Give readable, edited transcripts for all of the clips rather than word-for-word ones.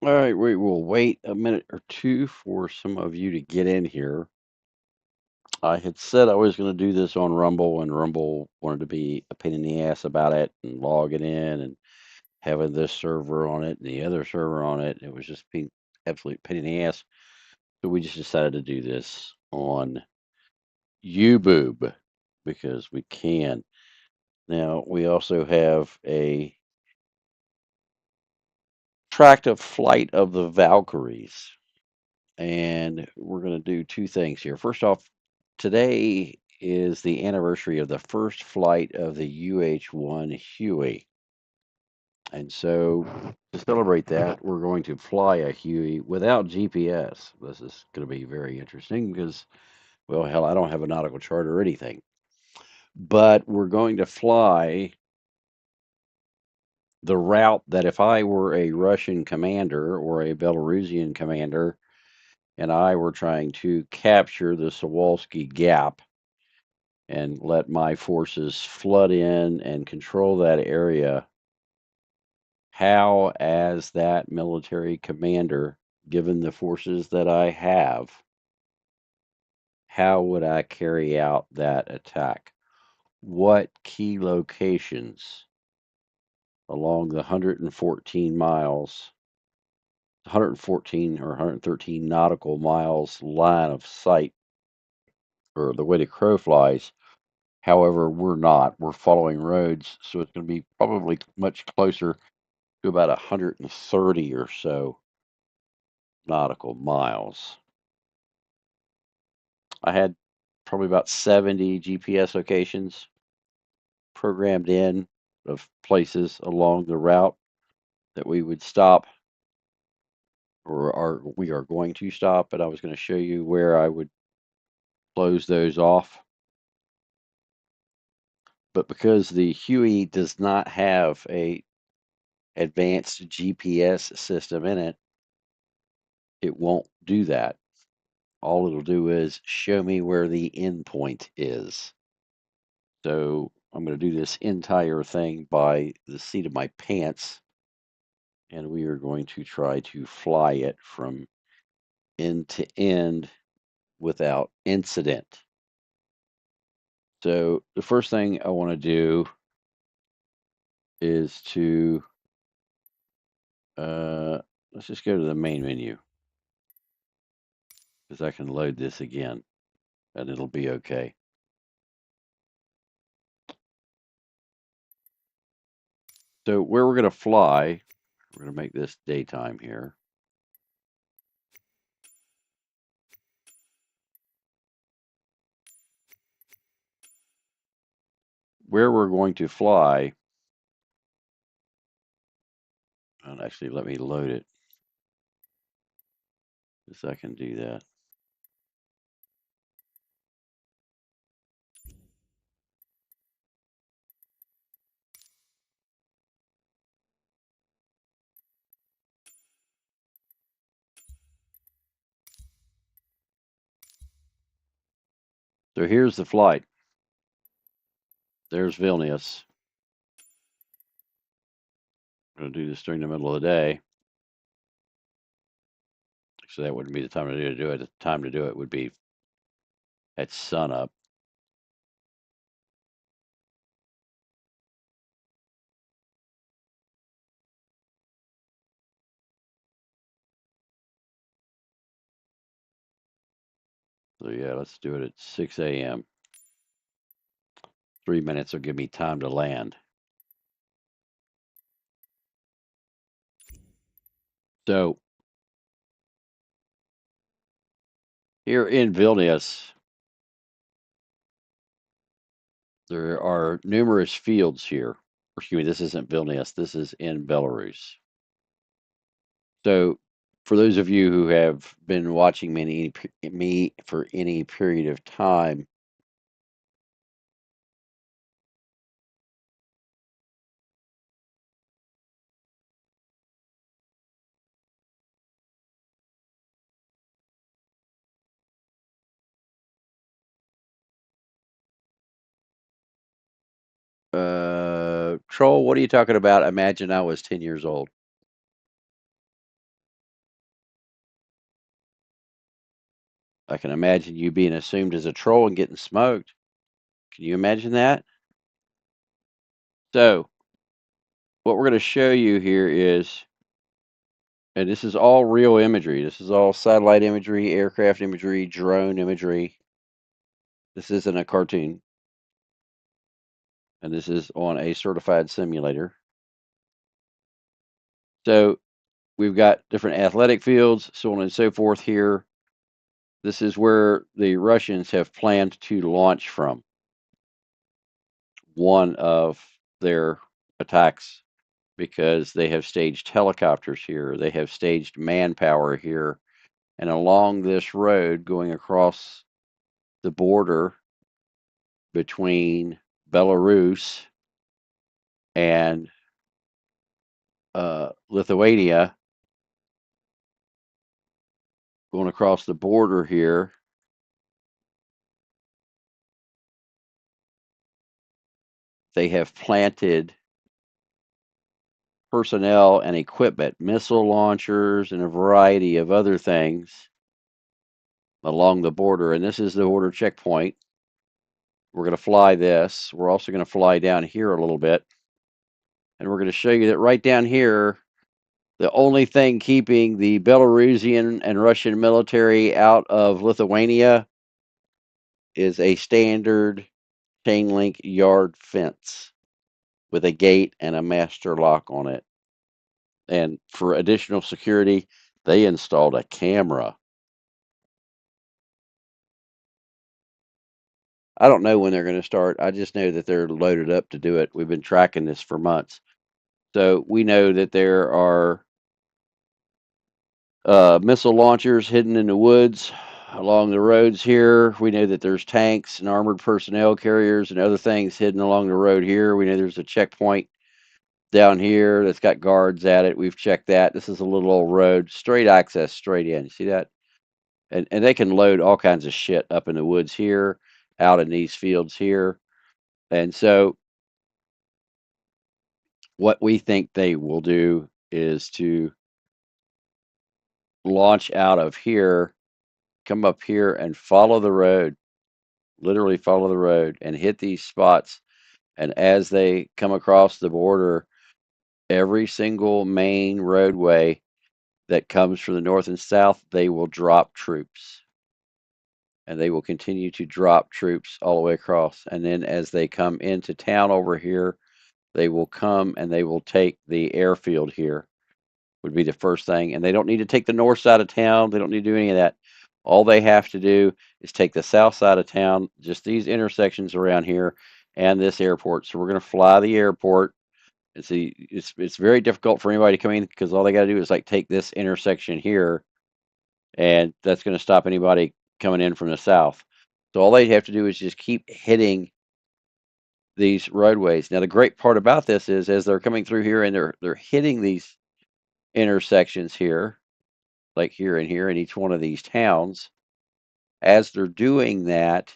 All right, we will wait a minute or two for some of you to get in here. I had said I was going to do this on Rumble, and Rumble wanted to be a pain in the ass about it and logging in and having this server on it and the other server on it. It was just being absolute pain in the ass. So we just decided to do this on YouBoob because we can. Now, we also have a tract of Flight of the Valkyries. And we're going to do two things here. First off, today is the anniversary of the first flight of the UH-1 Huey. And so to celebrate that, we're going to fly a Huey without GPS. This is going to be very interesting because, well, hell, I don't have a nautical chart or anything. But we're going to fly the route that if I were a Russian commander or a Belarusian commander and I were trying to capture the Sawalski Gap and let my forces flood in and control that area, how, as that military commander, given the forces that I have, how would I carry out that attack? What key locations along the 114 miles, 114 or 113 nautical miles line of sight, or the way the crow flies? However, we're not. We're following roads, so it's going to be probably much closer to about 130 or so nautical miles. I had probably about 70 GPS locations programmed in of places along the route that we would stop or we are going to stop, and I was going to show you where I would close those off. But because the Huey does not have a advanced GPS system in it, it won't do that. All it'll do is show me where the endpoint is. So I'm going to do this entire thing by the seat of my pants, and we are going to try to fly it from end to end without incident. So the first thing I want to do is to let's just go to the main menu because I can load this again and it'll be okay. So where we're going to fly, we're going to make this daytime here. Where we're going to fly, and actually let me load it because I can do that. So here's the flight. There's Vilnius. I'm going to do this during the middle of the day. So that wouldn't be the time to do it. The time to do it would be at sunup. So yeah, let's do it at 6 a.m. 3 minutes will give me time to land. So here in Vilnius, there are numerous fields here. Excuse me, this isn't Vilnius. This is in Belarus. So for those of you who have been watching me for any period of time, Troll, what are you talking about? Imagine I was 10 years old. I can imagine you being assumed as a troll and getting smoked. Can you imagine that? So, what we're going to show you here is, and this is all real imagery. This is all satellite imagery, aircraft imagery, drone imagery. This isn't a cartoon, and this is on a certified simulator. So, we've got different athletic fields, so on and so forth here. This is where the Russians have planned to launch from one of their attacks because they have staged helicopters here, they have staged manpower here, and along this road going across the border between Belarus and Lithuania, going across the border here, they have planted personnel and equipment, missile launchers, and a variety of other things along the border. And this is the border checkpoint. We're going to fly this. We're also going to fly down here a little bit. And we're going to show you that right down here, the only thing keeping the Belarusian and Russian military out of Lithuania is a standard chain link yard fence with a gate and a master lock on it. And for additional security, they installed a camera. I don't know when they're going to start. I just know that they're loaded up to do it. We've been tracking this for months. So we know that there are missile launchers hidden in the woods along the roads here. We know that there's tanks and armored personnel carriers and other things hidden along the road here. We know there's a checkpoint down here that's got guards at it. We've checked that. This is a little old road, straight access, straight in. You see that? And they can load all kinds of shit up in the woods here, out in these fields here. And so what we think they will do is to launch out of here, come up here and follow the road, literally follow the road and hit these spots. And as they come across the border, every single main roadway that comes from the north and south, they will drop troops. And they will continue to drop troops all the way across. And then as they come into town over here, they will come and they will take the airfield here, would be the first thing. And they don't need to take the north side of town. They don't need to do any of that. All they have to do is take the south side of town, just these intersections around here and this airport. So we're going to fly the airport. And see, it's very difficult for anybody to come in because all they got to do is like take this intersection here, and that's going to stop anybody coming in from the south. So all they have to do is just keep hitting these roadways. Now the great part about this is as they're coming through here and they're hitting these intersections here, like here and here in each one of these towns, as they're doing that,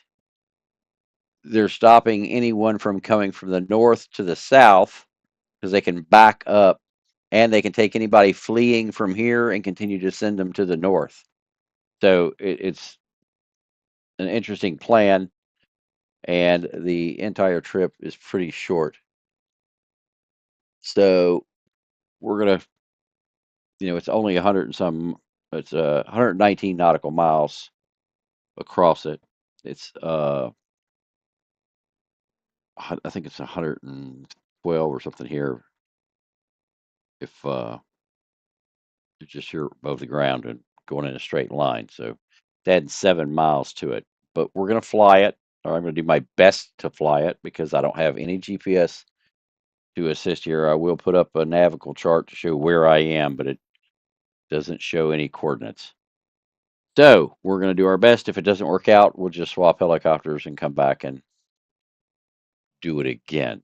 they're stopping anyone from coming from the north to the south because they can back up and they can take anybody fleeing from here and continue to send them to the north. So it's an interesting plan, and the entire trip is pretty short. So we're gonna, it's only 100 and some, it's 119 nautical miles across it. It's I think it's 112 or something here if you're just here above the ground and going in a straight line. So it's adding 7 miles to it. But we're going to fly it, or I'm going to do my best to fly it because I don't have any GPS to assist here. I will put up a navigal chart to show where I am, but it doesn't show any coordinates. So we're going to do our best. If it doesn't work out, we'll just swap helicopters and come back and do it again.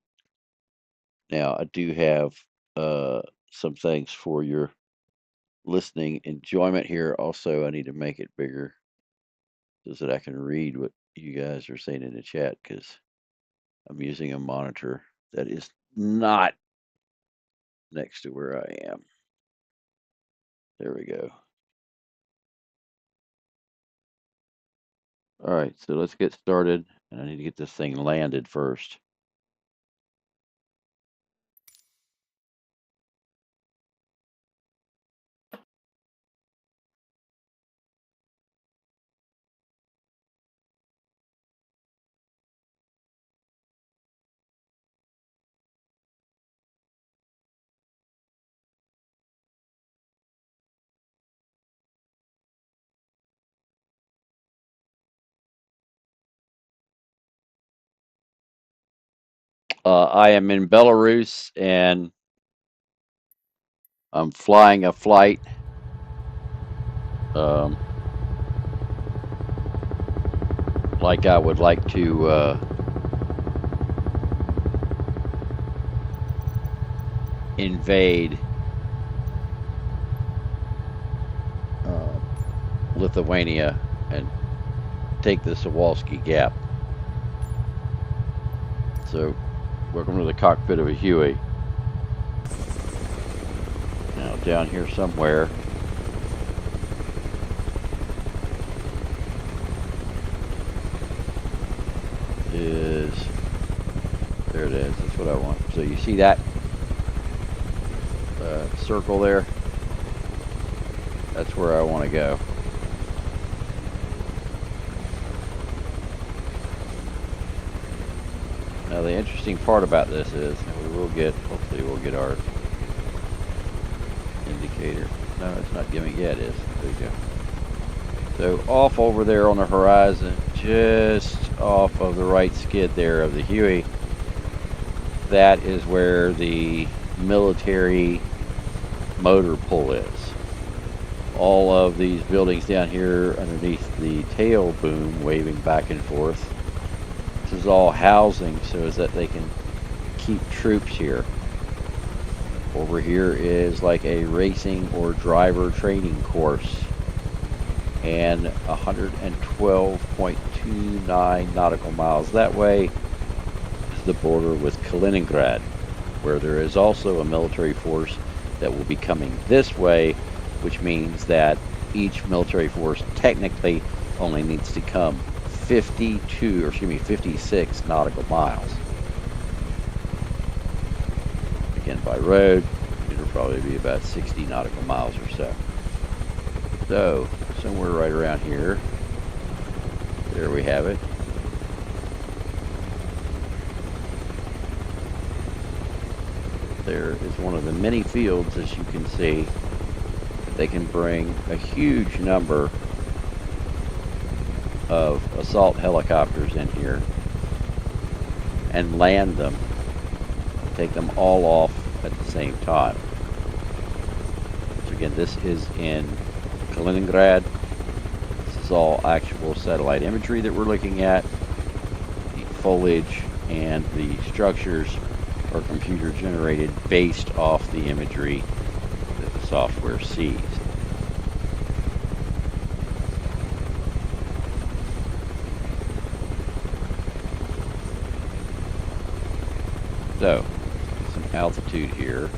Now, I do have some things for your listening enjoyment here. Also, I need to make it bigger so that I can read what you guys are saying in the chat because I'm using a monitor that is not next to where I am. There we go. All right, so let's get started. And I need to get this thing landed first. I am in Belarus and I'm flying a flight. Like I would like to invade Lithuania and take the Sawalski Gap. So, welcome to the cockpit of a Huey. Now, down here somewhere is, there it is, that's what I want. So you see that circle there? That's where I want to go. Now the interesting part about this is, and hopefully we'll get our indicator. No, it's not giving yet, it is. There you go. So off over there on the horizon, just off of the right skid there of the Huey, that is where the military motor pool is. All of these buildings down here underneath the tail boom waving back and forth. This is all housing so as that they can keep troops here. Over here is like a racing or driver training course. And 112.29 nautical miles that way is the border with Kaliningrad, where there is also a military force that will be coming this way, which means that each military force technically only needs to come 56 nautical miles. Again, by road, it'll probably be about 60 nautical miles or so. So, somewhere right around here, there we have it. There is one of the many fields, as you can see. They can bring a huge number of assault helicopters in here and land them, take them all off at the same time. So again, this is in Kaliningrad. This is all actual satellite imagery that we're looking at. The foliage and the structures are computer generated based off the imagery that the software sees. So, some altitude here.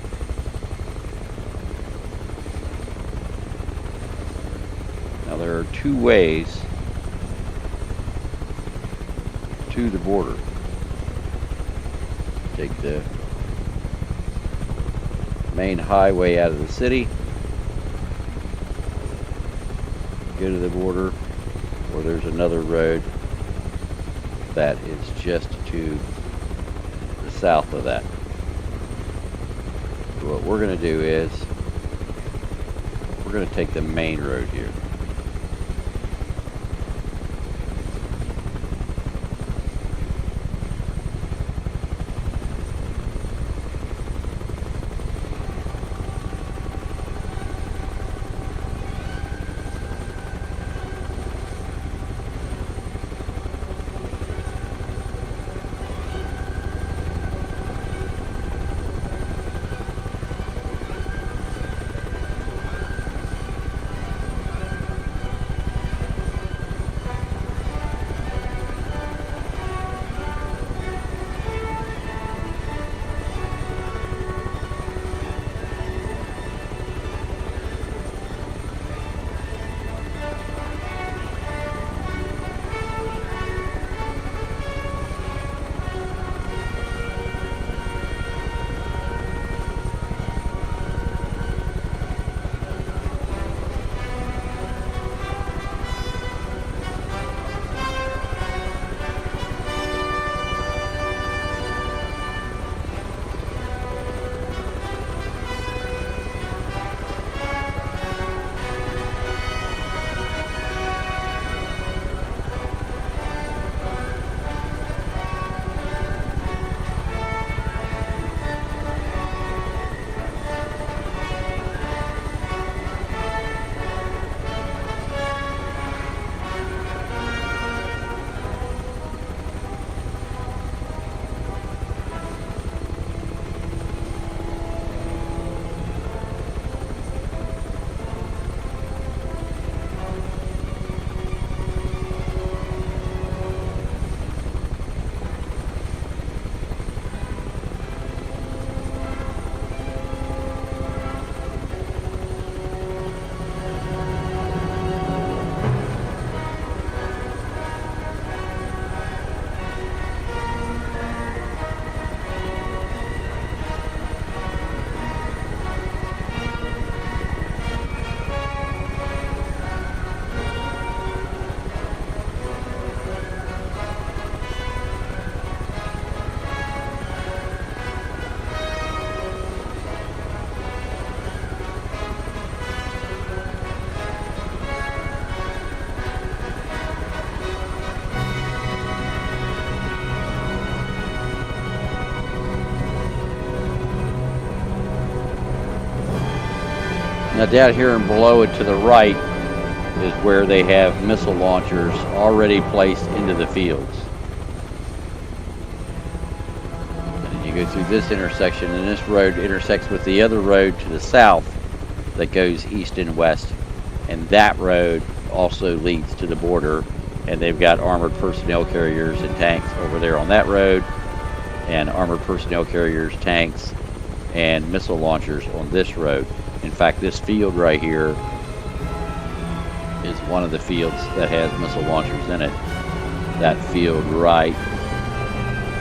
Now there are two ways to the border. Take the main highway out of the city, go to the border, or there's another road that is just to the south of that. So what we're going to do is we're going to take the main road here. Now down here and below it to the right is where they have missile launchers already placed into the fields. And then you go through this intersection, and this road intersects with the other road to the south that goes east and west. And that road also leads to the border, and they've got armored personnel carriers and tanks over there on that road, and armored personnel carriers, tanks, and missile launchers on this road. In fact, this field right here is one of the fields that has missile launchers in it. That field right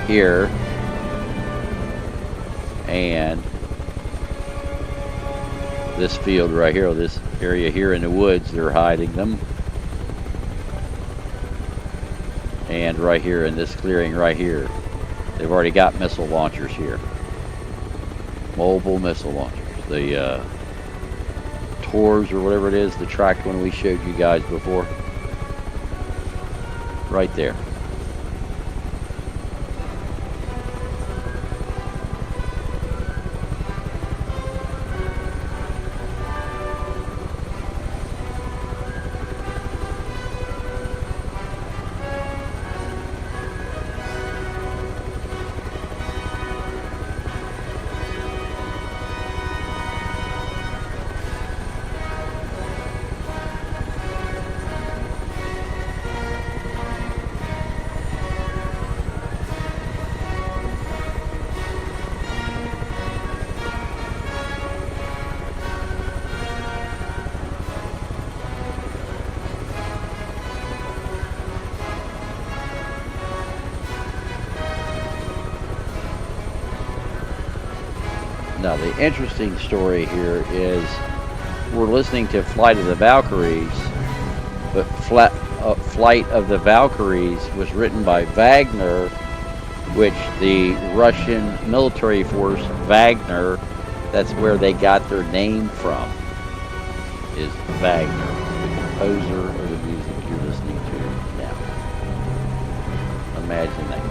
here, and this field right here, this area here in the woods, they're hiding them. And right here in this clearing right here, they've already got missile launchers here. Mobile missile launchers. The Tours or whatever it is, the tracked one we showed you guys before. Right there. Now, the interesting story here is we're listening to Flight of the Valkyries, but Flight of the Valkyries was written by Wagner, which the Russian military force, Wagner, that's where they got their name from, is Wagner, the composer of the music you're listening to now. Imagine that.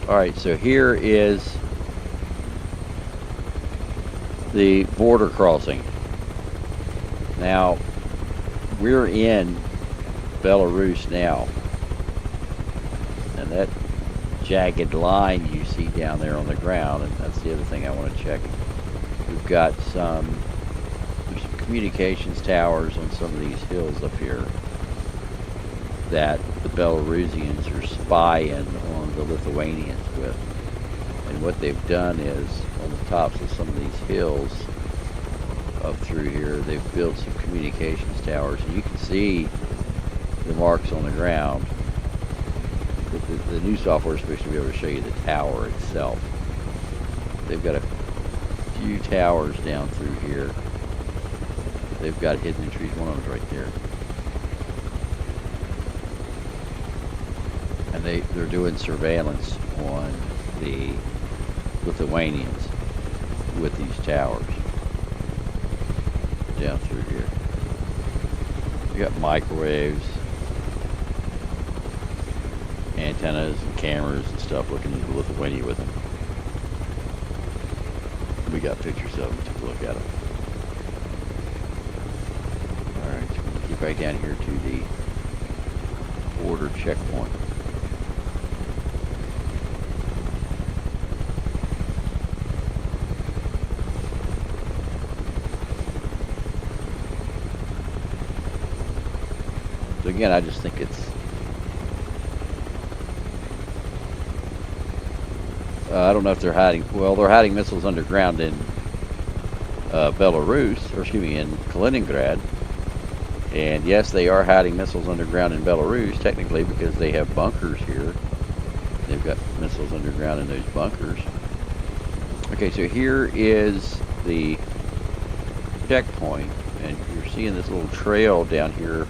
All right, so here is the border crossing. Now, we're in Belarus now, and that jagged line you see down there on the ground, and that's the other thing I want to check. We've got there's some communications towers on some of these hills up here that the Belarusians are spying on the Lithuanians with. And what they've done is, on the tops of some of these hills up through here, they've built some communications towers. And you can see the marks on the ground. The new software is supposed to be able to show you the tower itself. They've got a few towers down through here. They've got hidden in trees. One of them's right there. And they're doing surveillance on the Lithuanians with these towers down through here. You got microwaves, antennas, and cameras and stuff looking into Lithuania with them. We got pictures of them. Take a look at them. All right, so we're going to get right down here to the border checkpoint. So again, I just think it's I don't know if they're hiding. Well, they're hiding missiles underground in Belarus, or excuse me, in Kaliningrad, And yes, they are hiding missiles underground in Belarus, technically, because they have bunkers here. They've got missiles underground in those bunkers. Okay, so here is the checkpoint, and you're seeing this little trail down here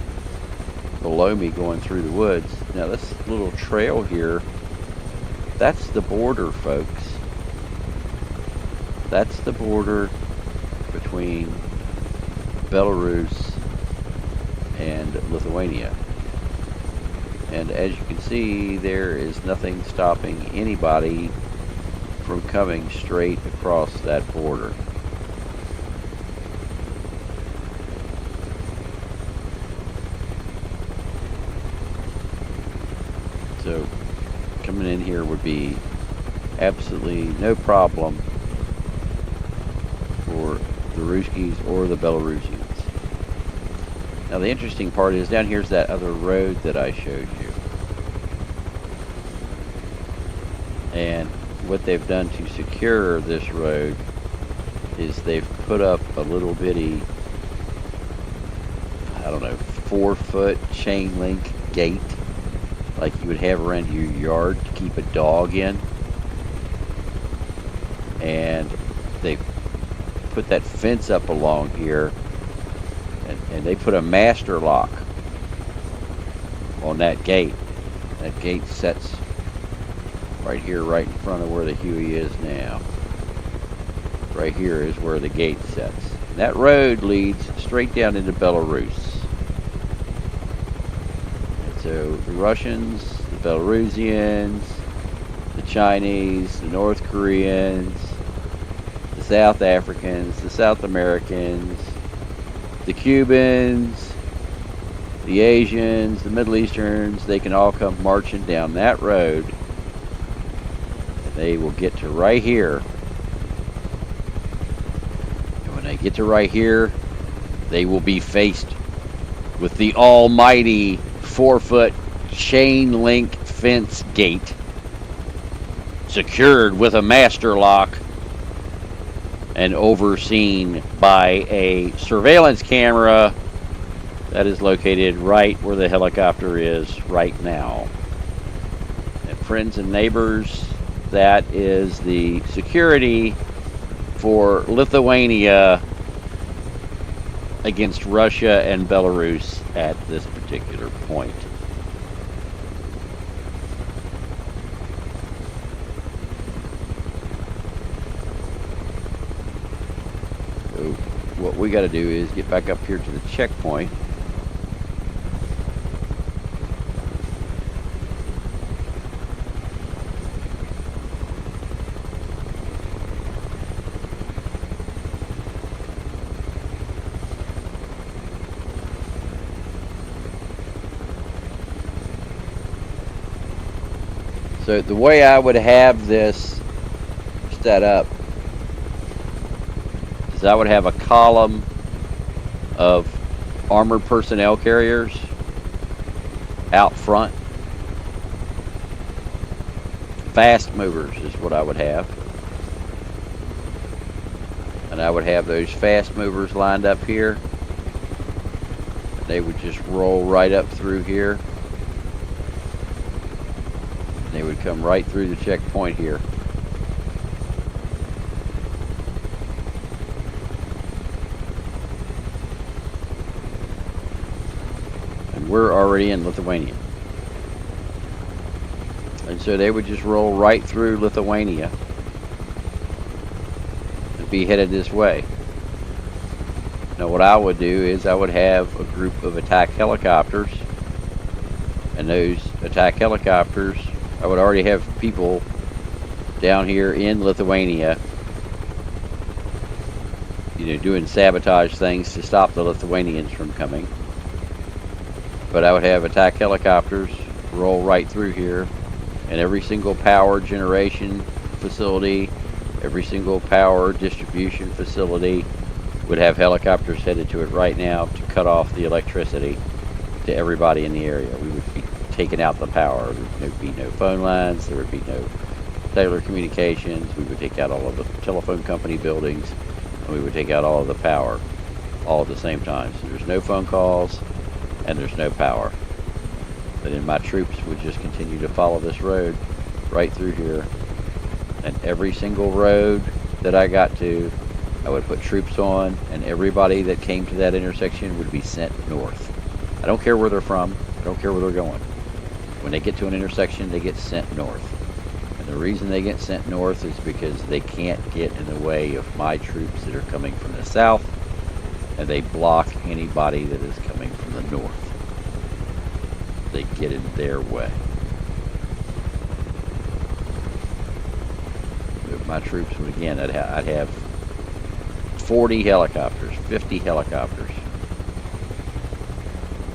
below me going through the woods. Now, this little trail here, that's the border, folks. That's the border between Belarus and Lithuania. And as you can see, there is nothing stopping anybody from coming straight across that border. So coming in here would be absolutely no problem for the Ruskies or the Belarusians. Now the interesting part is down here's that other road that I showed you. And what they've done to secure this road is they've put up a little bitty, I don't know, 4-foot chain link gate like you would have around your yard to keep a dog in. And they put that fence up along here, and they put a master lock on that gate. That gate sets right here, right in front of where the Huey is now. Right here is where the gate sets. And that road leads straight down into Belarus. And so the Russians, the Belarusians, the Chinese, the North Koreans, the South Africans, the South Americans, the Cubans, the Asians, the Middle Easterns, they can all come marching down that road. And they will get to right here. And when they get to right here, they will be faced with the almighty 4-foot chain link fence gate, secured with a master lock and overseen by a surveillance camera that is located right where the helicopter is right now. And friends and neighbors, that is the security for Lithuania against Russia and Belarus at this particular point. So what we got to do is get back up here to the checkpoint. So the way I would have this set up is I would have a column of armored personnel carriers out front. Fast movers is what I would have. And I would have those fast movers lined up here. They would just roll right up through here. They would come right through the checkpoint here. And we're already in Lithuania. And so they would just roll right through Lithuania and be headed this way. Now what I would do is I would have a group of attack helicopters, and those attack helicopters, I would already have people down here in Lithuania, doing sabotage things to stop the Lithuanians from coming. But I would have attack helicopters roll right through here, and every single power generation facility, every single power distribution facility would have helicopters headed to it right now to cut off the electricity to everybody in the area. We would be taking out the power. There would be no phone lines, there would be no cellular communications. We would take out all of the telephone company buildings, and we would take out all of the power all at the same time. So there's no phone calls, and there's no power. But then my troops would just continue to follow this road right through here. And every single road that I got to, I would put troops on, and everybody that came to that intersection would be sent north. I don't care where they're from. I don't care where they're going. When they get to an intersection, they get sent north. And the reason they get sent north is because they can't get in the way of my troops that are coming from the south, and they block anybody that is coming from the north. They get in their way. My troops would, again, I'd have 40 helicopters, 50 helicopters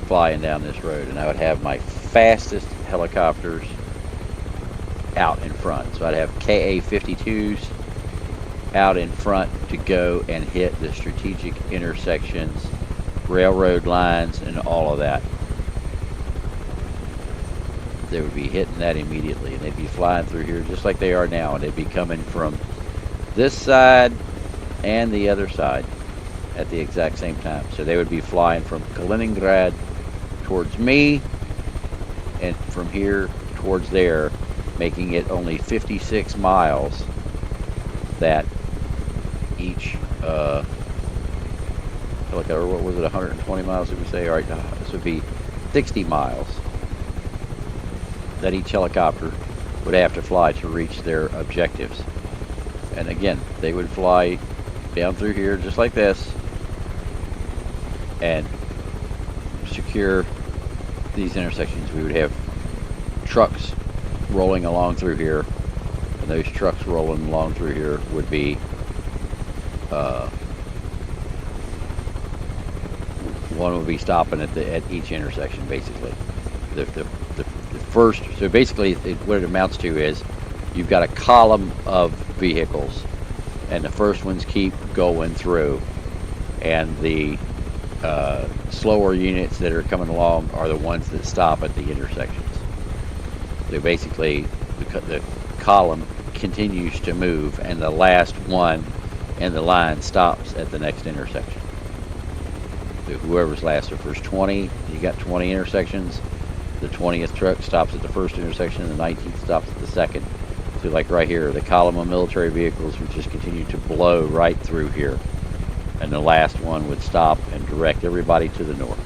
flying down this road, and I would have my fastest helicopters out in front. So I'd have KA-52s out in front to go and hit the strategic intersections, railroad lines, and all of that. They would be hitting that immediately, and they'd be flying through here just like they are now, and they'd be coming from this side and the other side at the exact same time. So they would be flying from Kaliningrad towards me, and from here towards there, making it only 56 miles that each helicopter, what was it, 120 miles did we say? All right, this would be 60 miles that each helicopter would have to fly to reach their objectives. And again, they would fly down through here just like this and secure these intersections. We would have trucks rolling along through here, and those trucks rolling along through here would be one would be stopping at each intersection, basically. The first, so basically what it amounts to is you've got a column of vehicles, and the first ones keep going through, and the slower units that are coming along are the ones that stop at the intersections. So basically the column continues to move, and the last one in the line stops at the next intersection. So whoever's last, the first 20, you got 20 intersections. The 20th truck stops at the first intersection, and the 19th stops at the second. So like right here, the column of military vehicles would just continue to blow right through here, and the last one would stop and direct everybody to the north.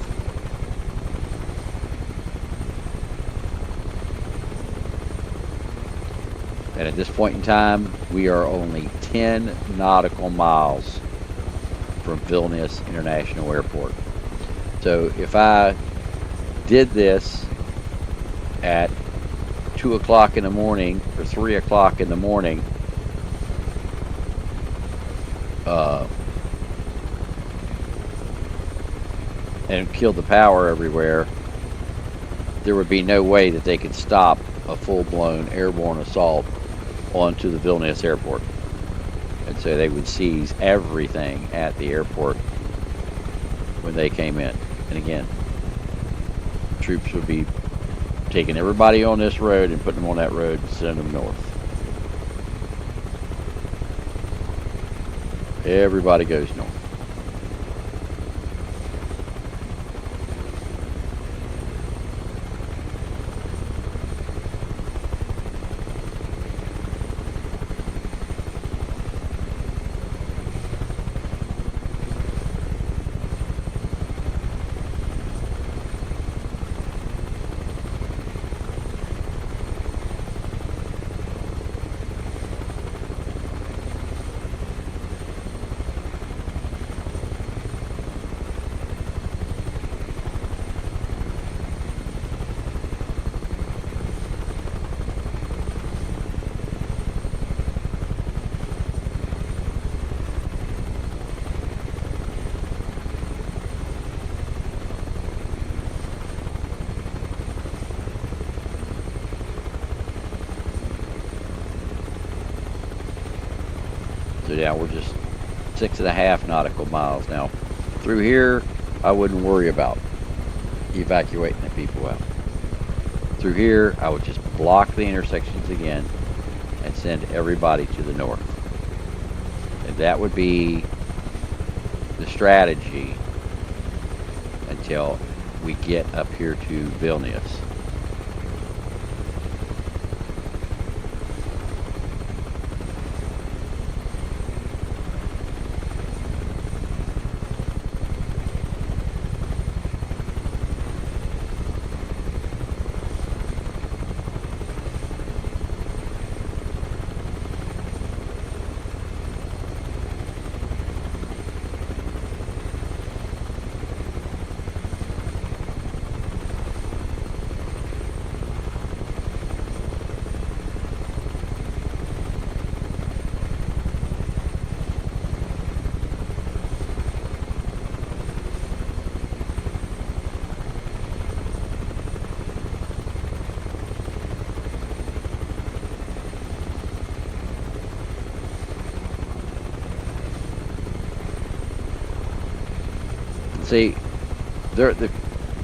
And at this point in time, we are only 10 nautical miles from Vilnius International Airport. So if I did this at 2 o'clock in the morning or 3 o'clock in the morning, and killed the power everywhere, there would be no way that they could stop a full-blown airborne assault onto the Vilnius airport. And so they would seize everything at the airport when they came in. And again, troops would be taking everybody on this road and putting them on that road and sending them north. Everybody goes north. So yeah, we're just 6.5 nautical miles now. Through here, I wouldn't worry about evacuating the people out. Through here, I would just block the intersections again and send everybody to the north. And that would be the strategy until we get up here to Vilnius. See,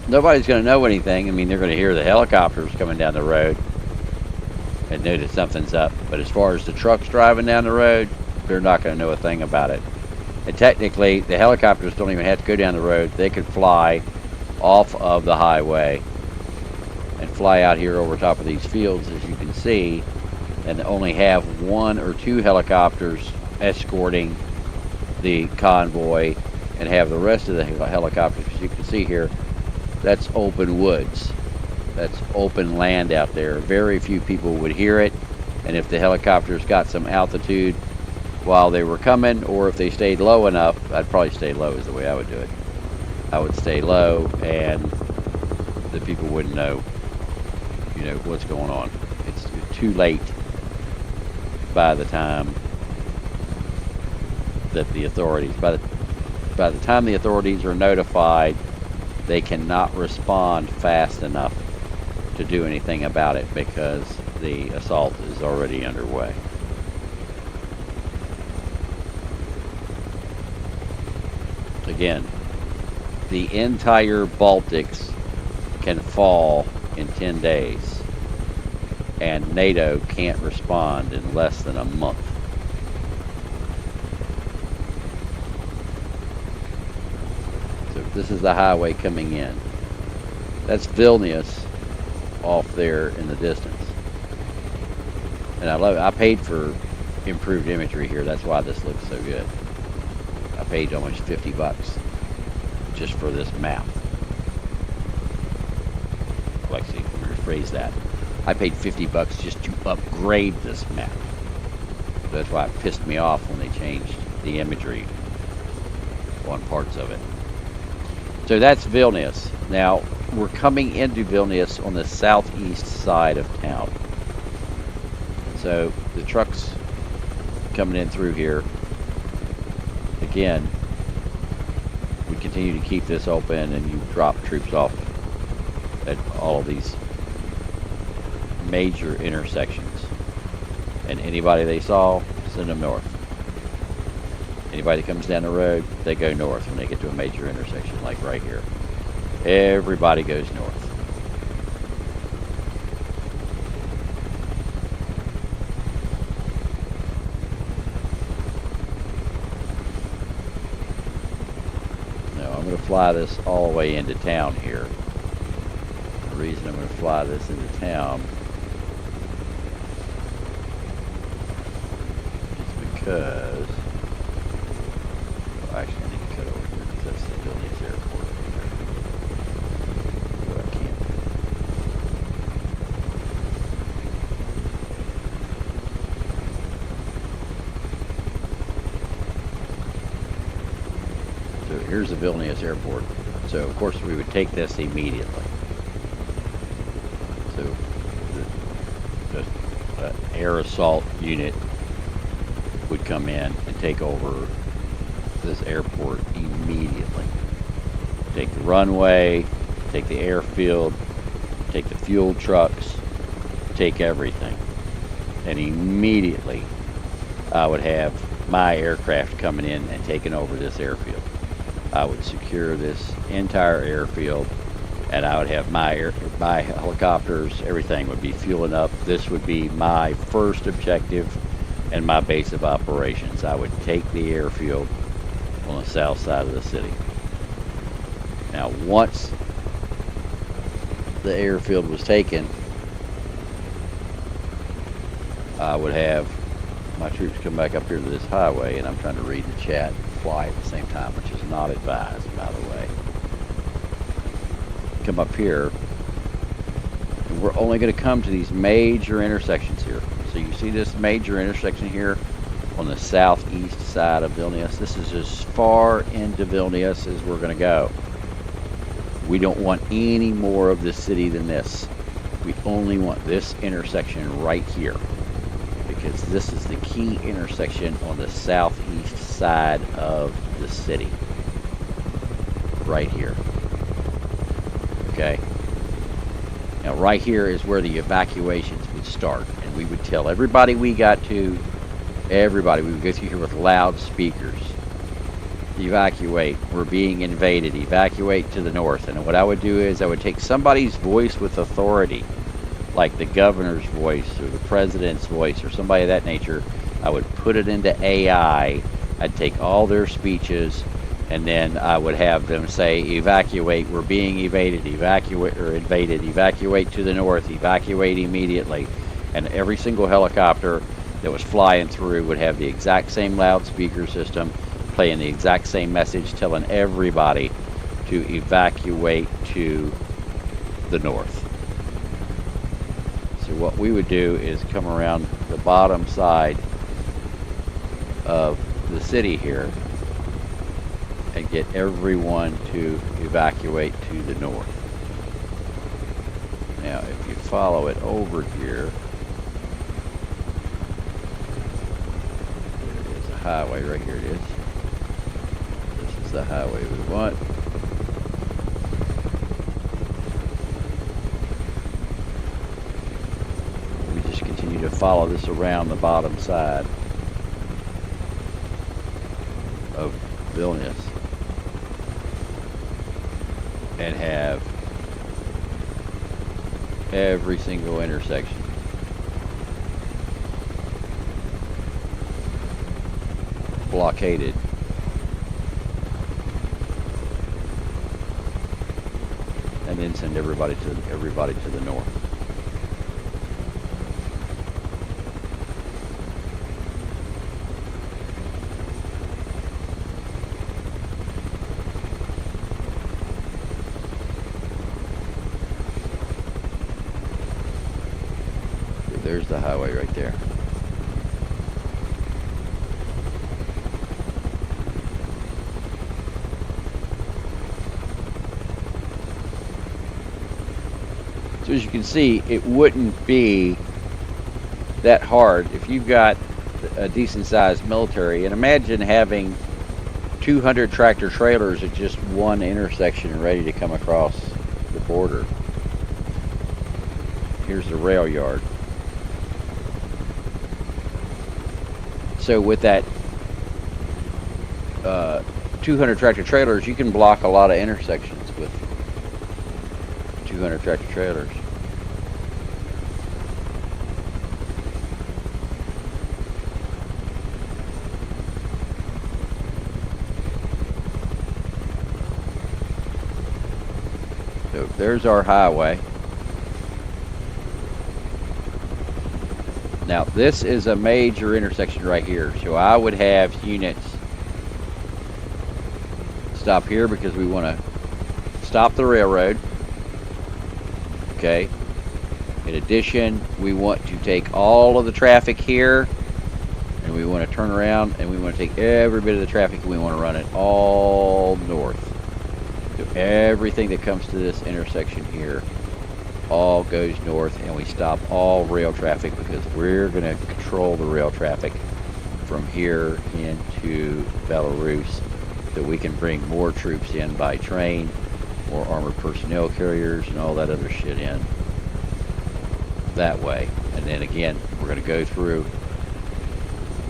nobody's going to know anything. I mean, they're going to hear the helicopters coming down the road and know that something's up. But as far as the trucks driving down the road, they're not going to know a thing about it. And technically, the helicopters don't even have to go down the road. They could fly off of the highway and fly out here over top of these fields, as you can see, and only have 1 or 2 helicopters escorting the convoy, and have the rest of the helicopters, as you can see here, that's open woods. That's open land out there. Very few people would hear it, and if the helicopters got some altitude while they were coming, or if they stayed low enough, I'd probably stay low is the way I would do it. I would stay low, and the people wouldn't know, what's going on. It's too late by the time that the authorities, by the time the authorities are notified, they cannot respond fast enough to do anything about it because the assault is already underway. Again, the entire Baltics can fall in 10 days, and NATO can't respond in less than a month. This is the highway coming in. That's Vilnius off there in the distance. And I love it. I paid for improved imagery here. That's why this looks so good. I paid almost $50 just for this map. Let me rephrase that. I paid $50 just to upgrade this map. That's why it pissed me off when they changed the imagery on parts of it. So that's Vilnius. Now, we're coming into Vilnius on the southeast side of town. So the trucks coming in through here. Again, we continue to keep this open, and you drop troops off at all of these major intersections. And anybody they saw, send them north. Anybody that comes down the road, they go north when they get to a major intersection, like right here. Everybody goes north. Now, I'm going to fly this all the way into town here. The reason I'm going to fly this into town is because... Actually, I need to cut over here because that's the Vilnius airport right there. But I can't. So here's the Vilnius airport. So of course we would take this immediately. So the air assault unit would come in and take over this airport immediately. Take the runway, take the airfield, take the fuel trucks, take everything. And immediately I would have my aircraft coming in and taking over this airfield. I would secure this entire airfield, and I would have my helicopters, everything would be fueling up. This would be my first objective and my base of operations. I would take the airfield on the south side of the city. Now, once the airfield was taken, I would have my troops come back up here to this highway, and I'm trying to read the chat and fly at the same time, which is not advised, by the way. Come up here, and we're only going to come to these major intersections here. So you see this major intersection here on the southeast side of Vilnius. This is as far into Vilnius as we're going to go. We don't want any more of the city than this. We only want this intersection right here, because this is the key intersection on the southeast side of the city. Right here. Okay? Now right here is where the evacuations would start, and we would tell everybody we got to, everybody, we would go through here with loudspeakers. Evacuate, we're being invaded, evacuate to the north. And what I would do is I would take somebody's voice with authority, like the governor's voice or the president's voice or somebody of that nature. I would put it into AI. I'd take all their speeches, and then I would have them say, evacuate, we're being evaded, evacuate or invaded, evacuate to the north, evacuate immediately. And every single helicopter that was flying through would have the exact same loudspeaker system, playing the exact same message, telling everybody to evacuate to the north. So what we would do is come around the bottom side of the city here and get everyone to evacuate to the north. Now, if you follow it over here, there is a highway, right here it is. This is the highway we want. We just continue to follow this around the bottom side of Vilnius and have every single intersection blockaded. And then send everybody to the north. There's the highway right there. So as you can see, it wouldn't be that hard if you've got a decent sized military. And imagine having 200 tractor trailers at just one intersection ready to come across the border. Here's the rail yard. So with that 200 tractor trailers, you can block a lot of intersections with 200 tractor trailers. So there's our highway. Now this is a major intersection right here, so I would have units stop here because we want to stop the railroad. Okay. In addition, we want to take all of the traffic here, and we want to turn around and we want to take every bit of the traffic and we want to run it all north. So everything that comes to this intersection here all goes north, and we stop all rail traffic because we're going to control the rail traffic from here into Belarus, so we can bring more troops in by train, more armored personnel carriers and all that other shit in that way. And then again, we're going to go through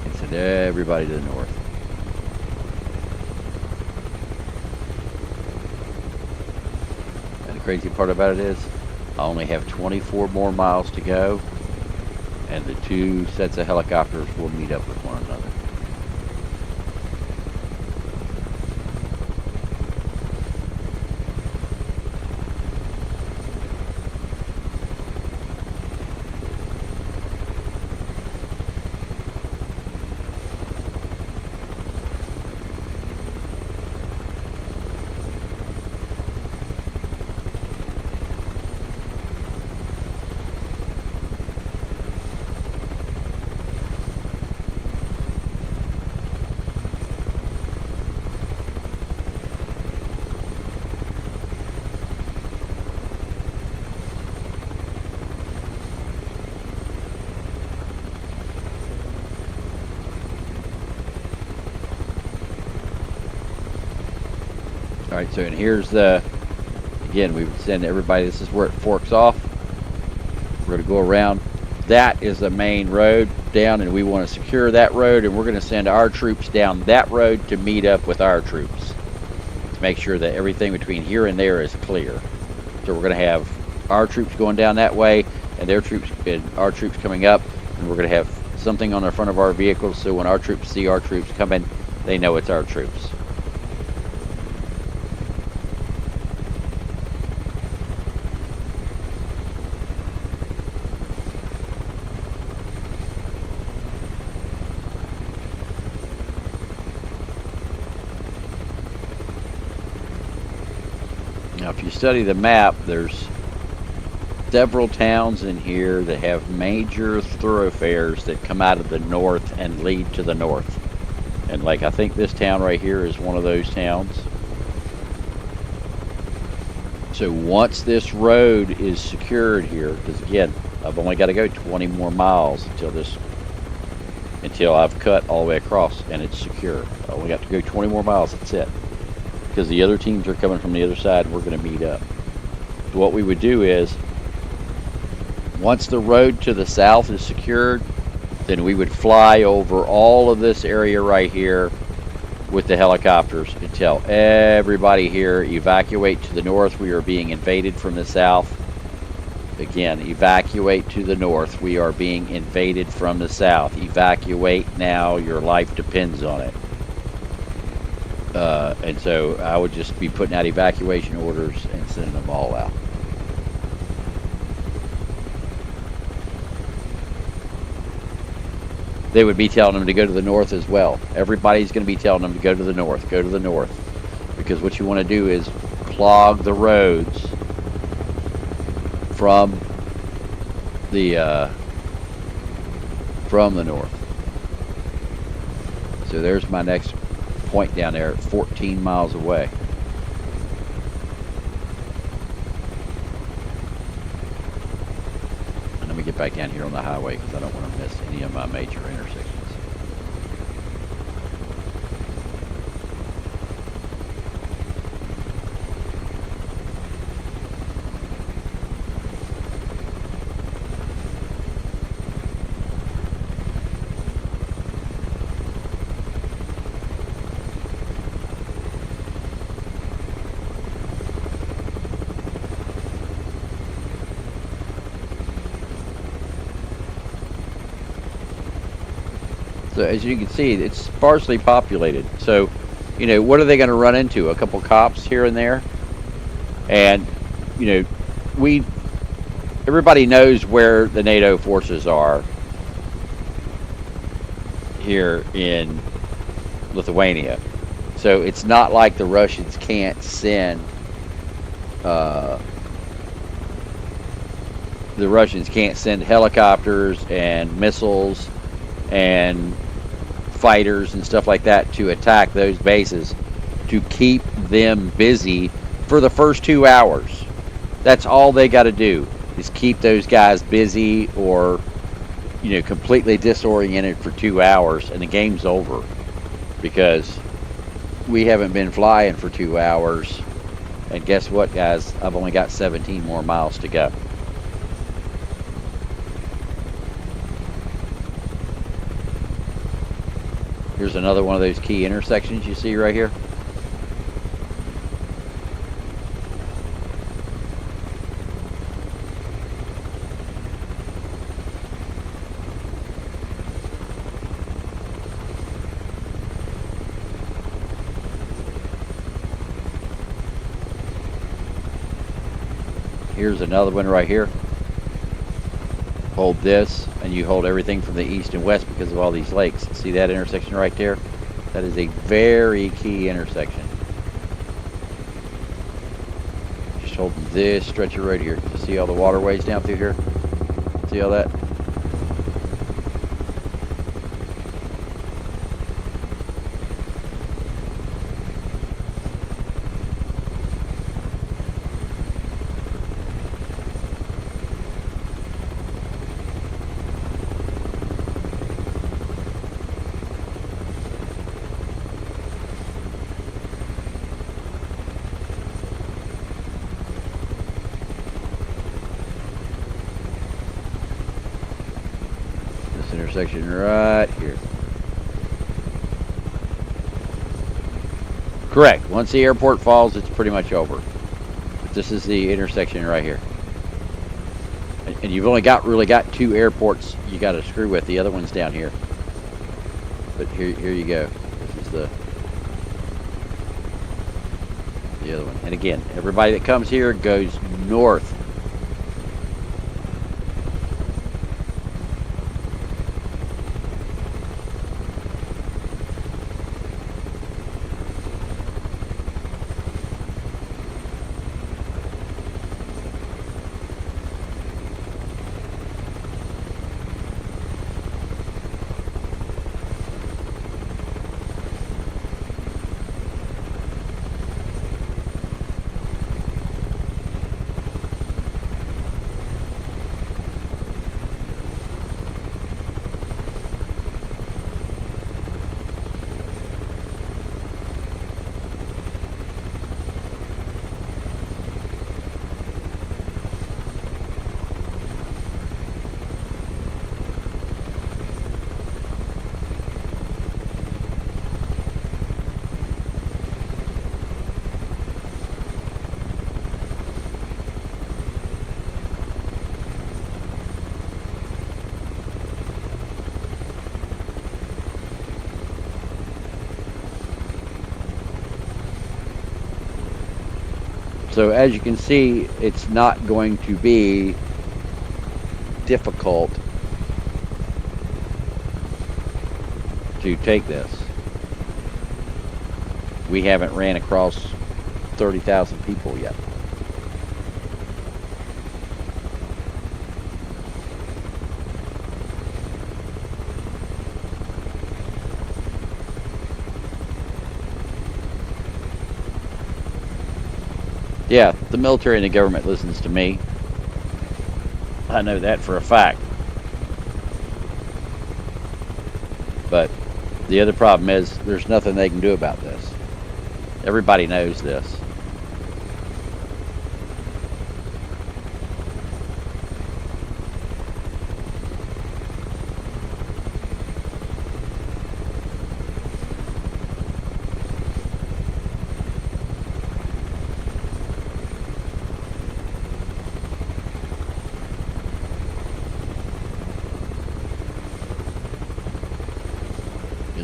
and send everybody to the north. And the crazy part about it is I only have 24 more miles to go, and the two sets of helicopters will meet up with one another. All right, so and here's the, again, we would send everybody, this is where it forks off. We're going to go around. That is the main road down, and we want to secure that road, and we're going to send our troops down that road to meet up with our troops to make sure that everything between here and there is clear. So we're going to have our troops going down that way, and their troops and our troops coming up, and we're going to have something on the front of our vehicles so when our troops see our troops coming, they know it's our troops. Now, if you study the map, there's several towns in here that have major thoroughfares that come out of the north and lead to the north. And like, I think this town right here is one of those towns. So once this road is secured here, because again, I've only got to go 20 more miles until I've cut all the way across and it's secure. I only got to go 20 more miles, that's it. Because the other teams are coming from the other side and we're going to meet up. So what we would do is, once the road to the south is secured, then we would fly over all of this area right here with the helicopters and tell everybody here, evacuate to the north, we are being invaded from the south. Again, evacuate to the north, we are being invaded from the south. Evacuate now, your life depends on it. And so I would just be putting out evacuation orders and sending them all out. They would be telling them to go to the north as well. Everybody's going to be telling them to go to the north, go to the north. Because what you want to do is clog the roads from the north. So there's my next point down there at 14 miles away. And let me get back down here on the highway because I don't want to miss any of my major intersections. So as you can see, it's sparsely populated. So, you know, what are they going to run into? A couple cops here and there? And, you know, everybody knows where the NATO forces are here in Lithuania. So it's not like the Russians can't send helicopters and missiles and fighters and stuff like that to attack those bases to keep them busy for the first 2 hours. That's all they got to do is keep those guys busy or, you know, completely disoriented for 2 hours and the game's over, because we haven't been flying for 2 hours, and guess what, guys, I've only got 17 more miles to go. Here's another one of those key intersections you see right here. Here's another one right here. Hold this, and you hold everything from the east and west because of all these lakes. See that intersection right there? That is a very key intersection. Just holding this stretch of road here. You see all the waterways down through here? See all that? This intersection right here. Correct. Once the airport falls, it's pretty much over. But this is the intersection right here. And you've only really got 2 airports you got to screw with. The other one's down here. But here you go. This is the other one. And again, everybody that comes here goes north. So as you can see, it's not going to be difficult to take this. We haven't ran across 30,000 people yet. Yeah, the military and the government listens to me. I know that for a fact. But the other problem is there's nothing they can do about this. Everybody knows this.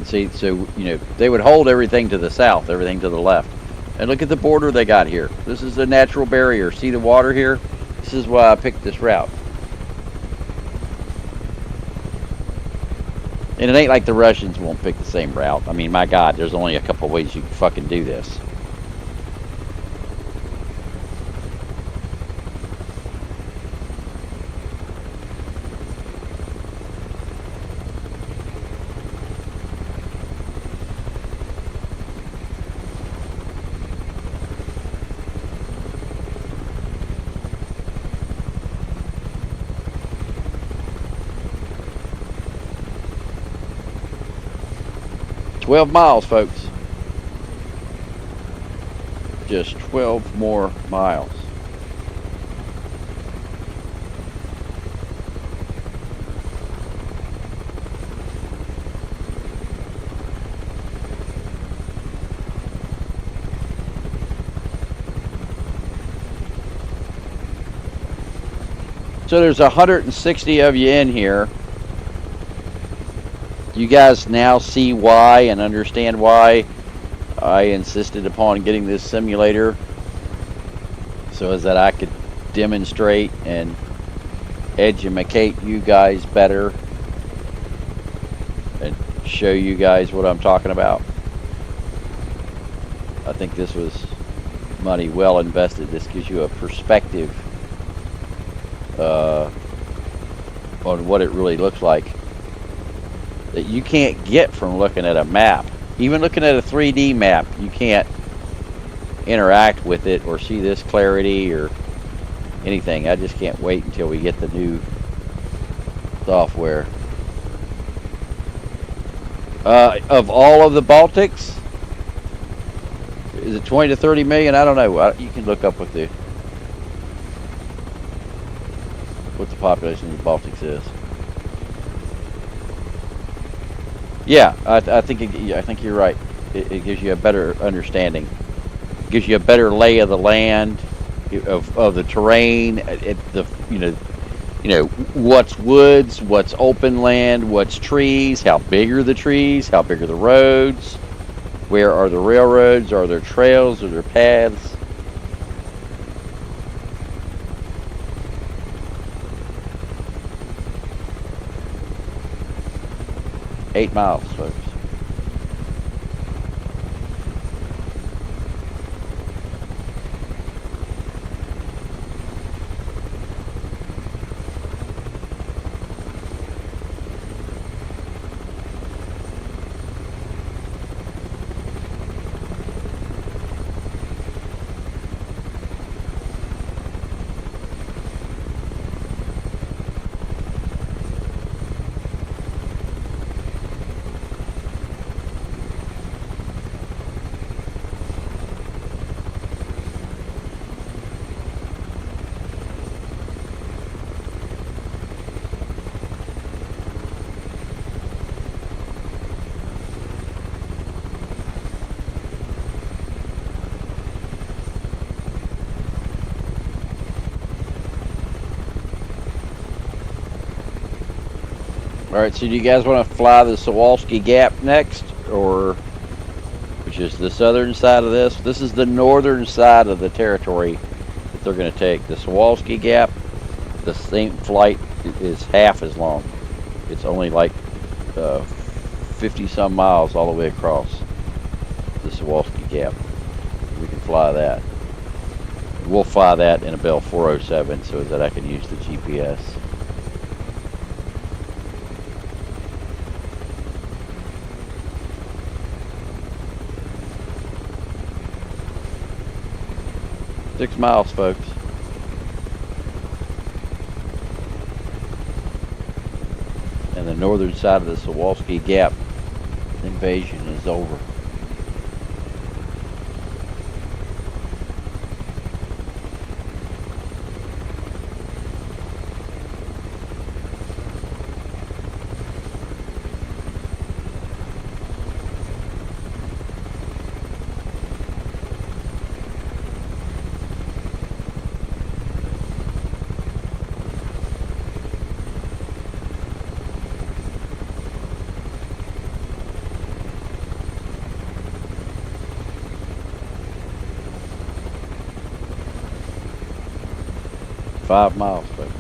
See, so, you know, they would hold everything to the south, everything to the left. And look at the border they got here. This is a natural barrier. See the water here? This is why I picked this route. And it ain't like the Russians won't pick the same route. I mean, my God, there's only a couple ways you can fucking do this. "12 miles, folks. Just 12 more miles. So there's 160 of you in here. You guys now see why and understand why I insisted upon getting this simulator, so as that I could demonstrate and educate you guys better and show you guys what I'm talking about. I think this was money well invested. This gives you a perspective on what it really looks like that you can't get from looking at a map. Even looking at a 3D map, you can't interact with it or see this clarity or anything. I just can't wait until we get the new software. Of all of the Baltics, is it 20 to 30 million? I don't know. You can look up what the population of the Baltics is. Yeah, I think I think you're right. It gives you a better understanding. It gives you a better lay of the land, of the terrain. What's woods, what's open land, what's trees, how big are the trees, how big are the roads, where are the railroads, are there trails, are there paths? 8 miles, folks. All right, so do you guys want to fly the Sawalski Gap next, or which is the southern side of this? This is the northern side of the territory that they're going to take. The Sawalski Gap, the same flight is half as long. It's only like 50 some miles all the way across the Sawalski Gap. We can fly that. We'll fly that in a Bell 407 so that I can use the GPS. Six miles, folks. And the northern side of the Sawalski Gap invasion is over. Five miles, folks.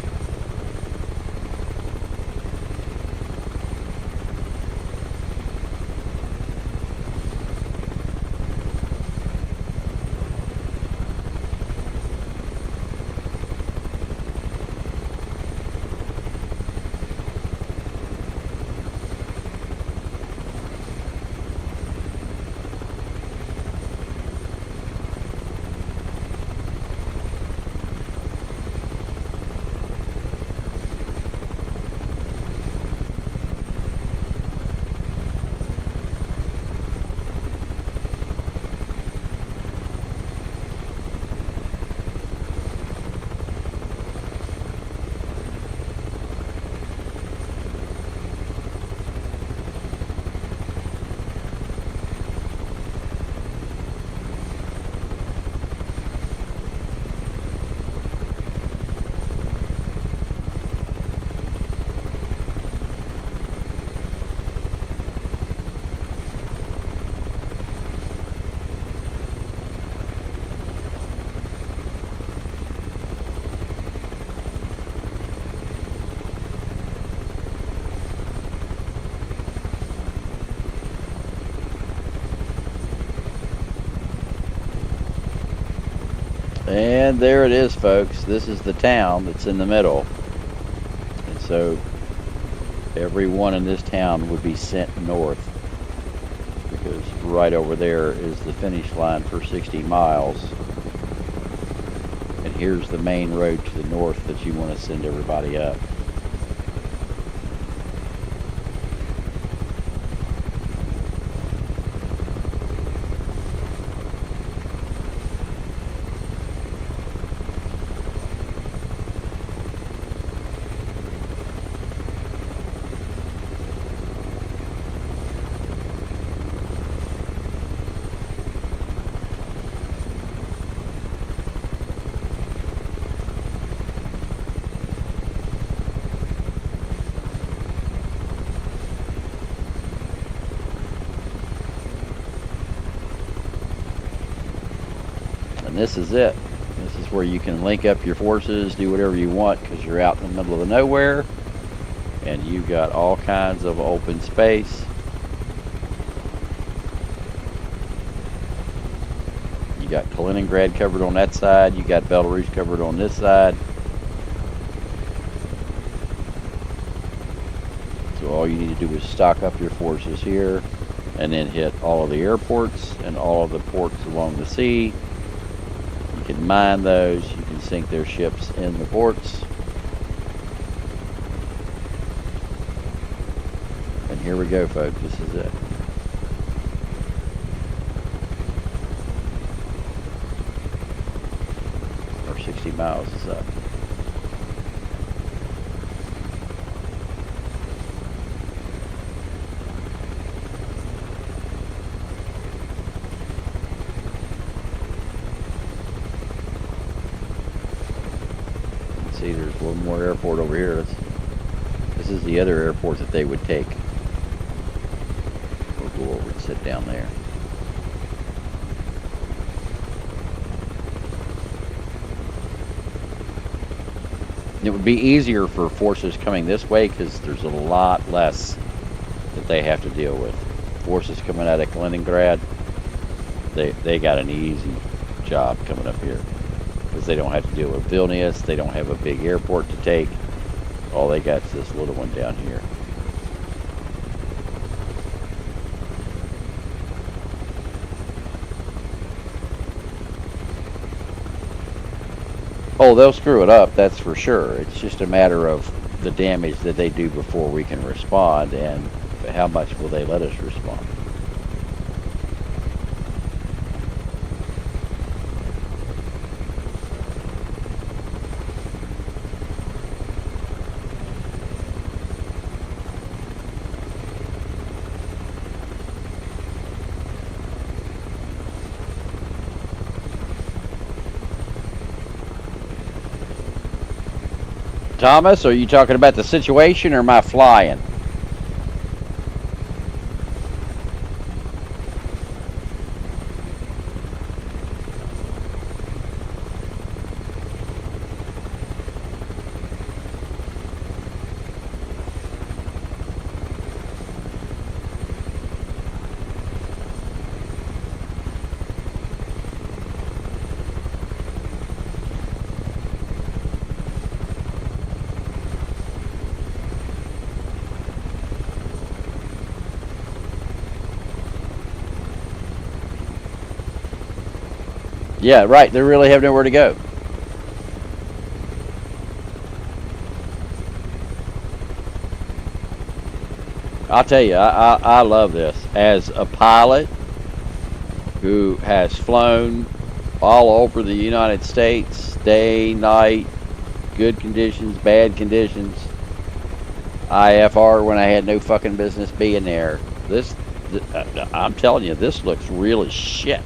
And there it is, folks. This is the town that's in the middle. And so everyone in this town would be sent north, because right over there is the finish line for 60 miles. And here's the main road to the north that you want to send everybody up. this is it. This is where you can link up your forces, do whatever you want, because you're out in the middle of the nowhere, and you've got all kinds of open space. You got Kaliningrad covered on that side. You got Belarus covered on this side. So all you need to do is stock up your forces here, and then hit all of the airports and all of the ports along the sea. You can mine those. You can sink their ships in the ports. And here we go, folks. This is it. Our 60 miles is up. See, there's one more airport over here. This is the other airport that they would take. We'll go over and sit down there. It would be easier for forces coming this way because there's a lot less that they have to deal with. Forces coming out of Kaliningrad, they got an easy job coming up here. Because they don't have to deal with Vilnius, they don't have a big airport to take. All they got is this little one down here. Oh, they'll screw it up, that's for sure. It's just a matter of the damage that they do before we can respond, and how much will they let us respond. Thomas, are you talking about the situation or my flying? Yeah, right. They really have nowhere to go. I'll tell you, I love this. As a pilot who has flown all over the United States, day, night, good conditions, bad conditions, IFR when I had no fucking business being there. I'm telling you, this looks real as shit.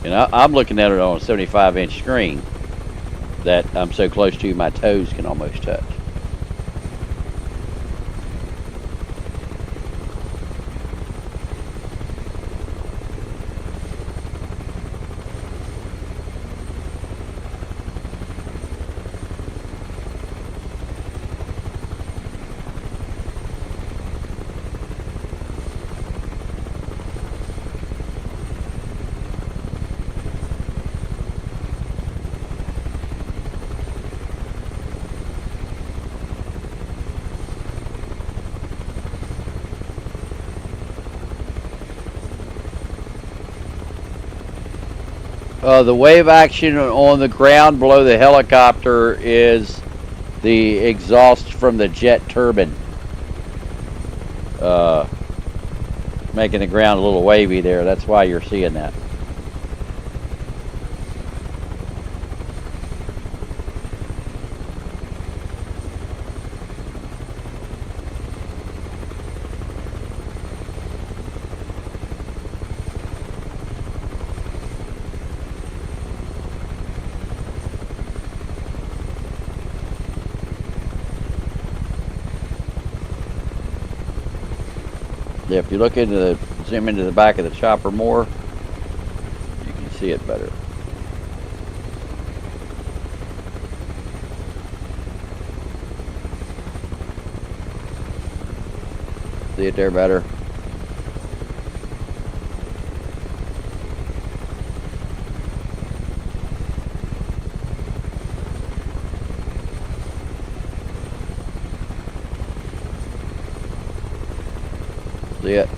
And I'm looking at it on a 75-inch screen that I'm so close to my toes can almost touch. The wave action on the ground below the helicopter is the exhaust from the jet turbine, making the ground a little wavy there. That's why you're seeing that. If you look into the, zoom into the back of the chopper more, you can see it better. See it there better? See it?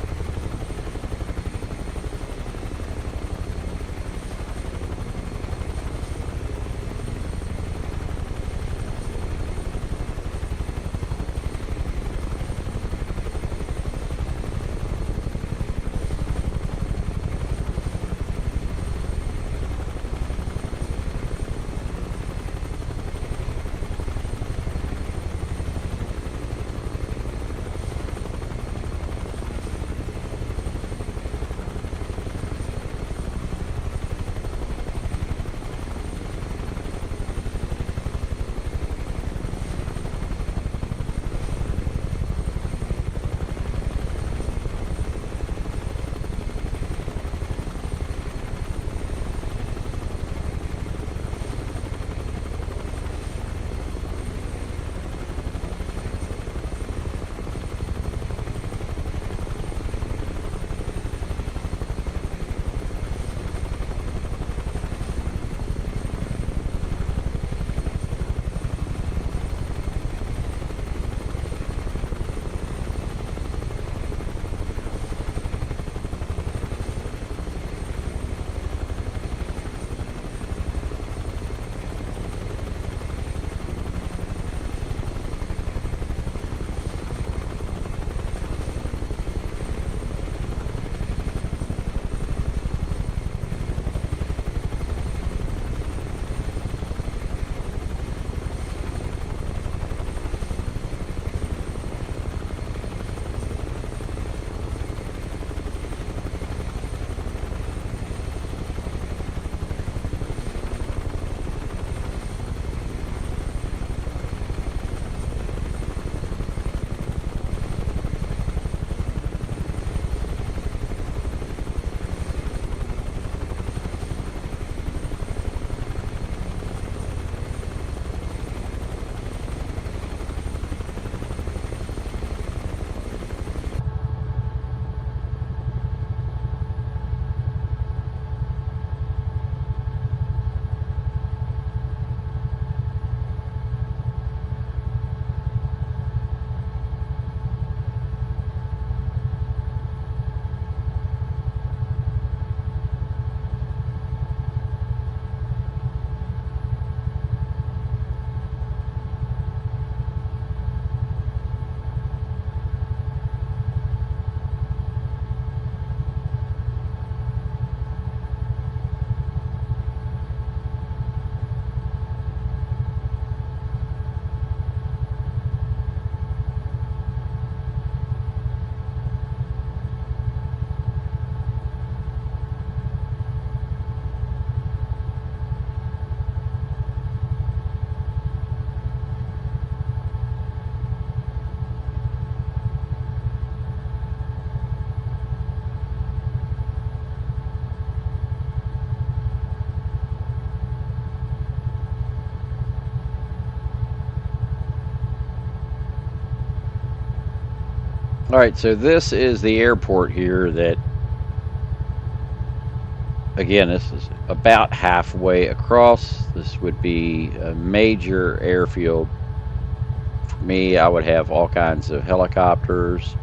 All right, so this is the airport here that, again, this is about halfway across. This would be a major airfield. For me, I would have all kinds of helicopters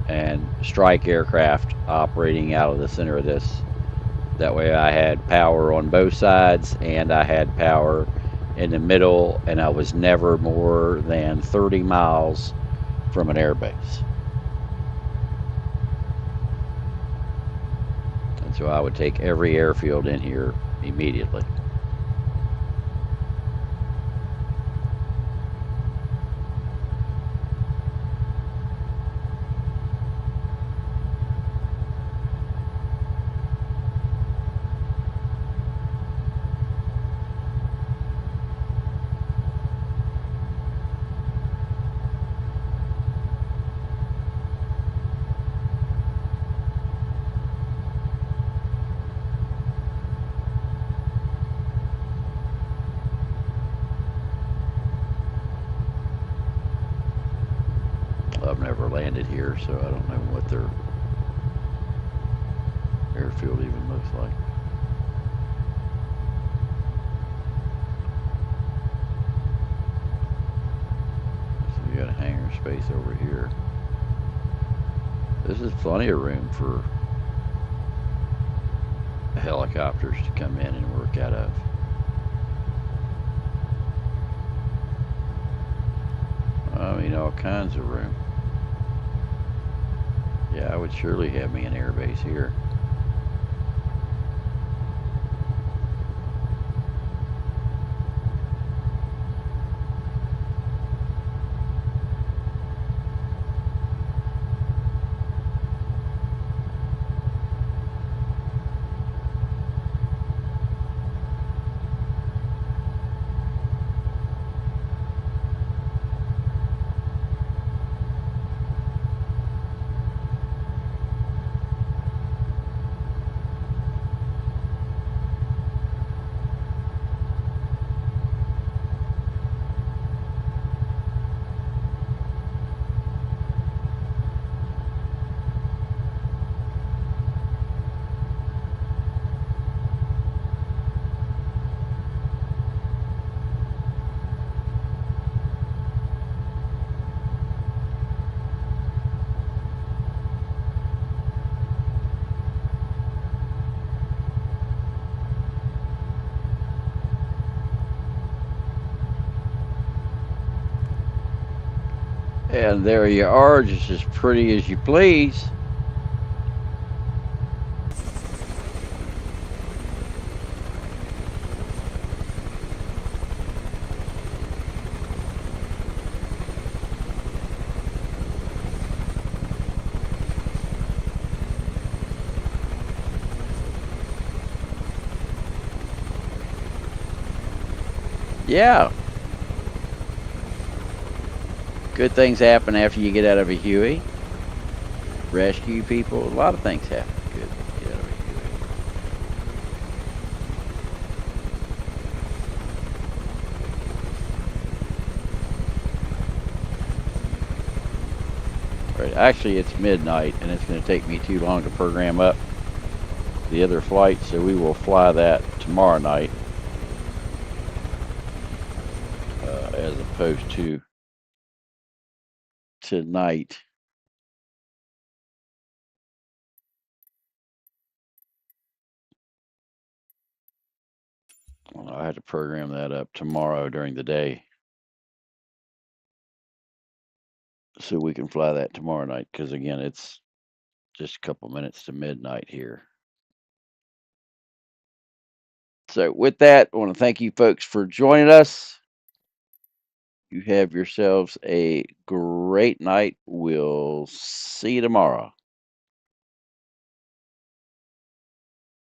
and strike aircraft operating out of the center of this. That way I had power on both sides and I had power in the middle, and I was never more than 30 miles from an airbase. And so I would take every airfield in here immediately. I've never landed here, so I don't know what their airfield even looks like. So we got a hangar space over here. This is plenty of room for helicopters to come in and work out of. I mean, all kinds of room. Yeah, I would surely have me an airbase here. And there you are, just as pretty as you please. Yeah. Good things happen after you get out of a Huey. Rescue people. A lot of things happen good when you get out of a Huey. Right. Actually, it's midnight, and it's going to take me too long to program up the other flight, so we will fly that tomorrow night, as opposed to tonight. Well, I had to program that up tomorrow during the day, so we can fly that tomorrow night. Because again, it's just a couple minutes to midnight here. So, with that, I want to thank you folks for joining us. You have yourselves a great night. We'll see you tomorrow.